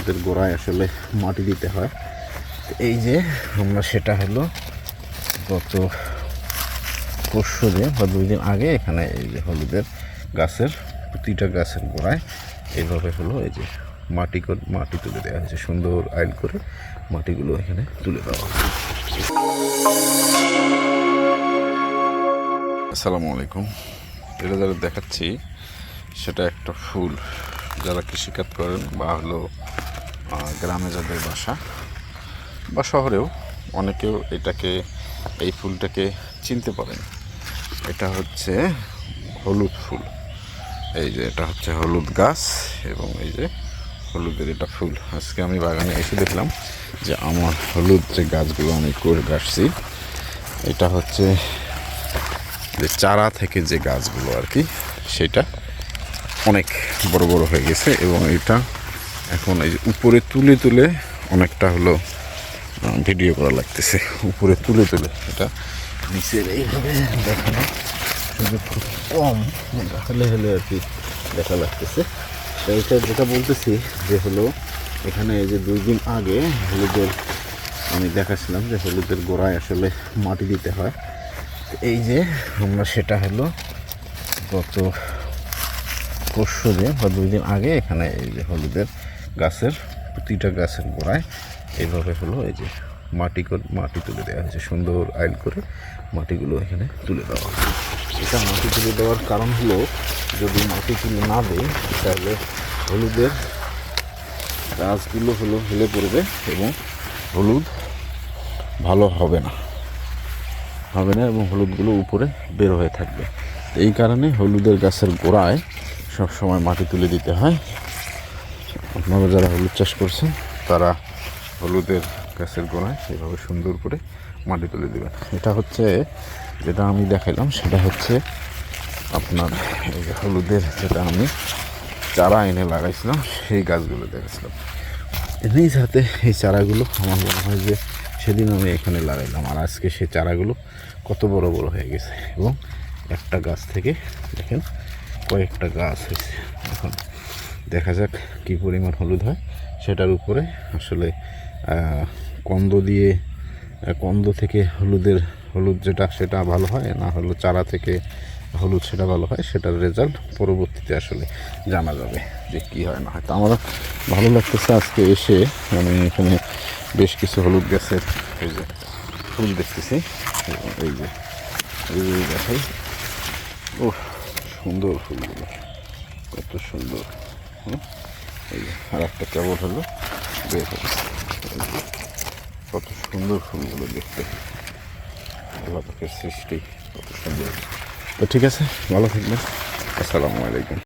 হলুদের গোড়ায় আসলে মাটি দিতে হয়। এই যে আমরা সেটা হলো গত পরশু দিন বা 2 দিন আগে এখানে এই যে হলুদের গাছের প্রতিটা গাছের গোড়ায় এইভাবে হলো এই যে মাটি তুলে দেওয়া হয়েছে, সুন্দর আইল করে মাটিগুলো এখানে তুলে দেওয়া হয়েছে। আসসালামু আলাইকুম। এটা যারা দেখাচ্ছি সেটা একটা ফুল, যারা কৃষিকাজ করেন বা হলো গ্রামে যাদের বাসা বা শহরেও অনেকেও এই ফুলটাকে চিনতে পারেন। এটা হচ্ছে হলুদ ফুল। এই যে এটা হচ্ছে হলুদ গাছ এবং এই যে হলুদের এটা ফুল। আজকে আমি বাগানে এসে দেখলাম যে আমার হলুদ যে গাছগুলো আমি করে গাছছি, এটা হচ্ছে যে চারা থেকে যে গাছগুলো আর কি, সেটা অনেক বড় বড় হয়ে গেছে এবং এটা এখন এই যে উপরে তুলে তুলে অনেকটা হলো ভিডিও করা লাগতেছে। উপরে তুলে তুলে এটা নিচের এইভাবে দেখানো সুযোগ খুব কম, হলে আর কি দেখা লাগতেছে। এইটা যেটা বলতেছি যে হলো এখানে এই যে 2 দিন আগে হলুদের আমি দেখাচ্ছিলাম যে হলুদের গোড়ায় আসলে মাটি দিতে হয়। এই যে আমরা সেটা হলো গত পরশু দিন বা 2 দিন আগে এখানে এই যে হলুদের গাছের প্রতিটা গাছের গোড়ায় এইভাবে হলো এই যে মাটি তুলে দেওয়া হয়েছে, সুন্দর আইল করে মাটিগুলো এখানে তুলে দেওয়া হয়েছে। এটা মাটি তুলে দেওয়ার কারণ হলো যদি মাটি তুলে না দেয় তাহলে হলুদের গাছগুলো হলো হেলে পড়বে এবং হলুদ ভালো হবে না এবং হলুদগুলো উপরে বের হয়ে থাকবে। এই কারণে হলুদের গাছের গোড়ায় সবসময় মাটি তুলে দিতে হয়। আপনারা যারা হলুদ চাষ করছেন তারা হলুদের গাছের গোড়ায় এইভাবে সুন্দর করে মাটি তুলে দেবেন। এটা হচ্ছে যেটা আমি দেখাইলাম, সেটা হচ্ছে আপনার এই যে হলুদের যেটা আমি চারা এনে লাগাইছিলাম সেই গাছগুলো দেখেছিলাম। এমনিই সাথে এই চারাগুলো আমার মনে হয় যে সেদিন আমি এখানে লাগাইলাম, আর আজকে সেই চারাগুলো কত বড় বড় হয়ে গেছে এবং একটা গাছ থেকে দেখেন কয়েকটা গাছ হয়েছে। এখন দেখা যাক কী পরিমাণ হলুদ হয়। সেটার উপরে আসলে কন্দ থেকে হলুদ যেটা সেটা ভালো হয়, না হলো চারা থেকে হলুদ সেটা ভালো হয়, সেটার রেজাল্ট পরবর্তীতে আসলে জানা যাবে যে কী হয় না হয়। তো আমার ভালো লাগতেছে আজকে এসে আমি এখানে বেশ কিছু হলুদ গাছের এই যে ফুল দেখতেছি। এই যে দেখাই, ও সুন্দর ফুলগুলো, কত সুন্দর। এই যে আর একটা কেবল হলো বের হয়েছে, কত সুন্দর ফুলগুলো দেখতে, আল্লাহ পাকের সৃষ্টি কত সুন্দর। তো ঠিক আছে, ভালো থাকবেন। আসসালামু আলাইকুম।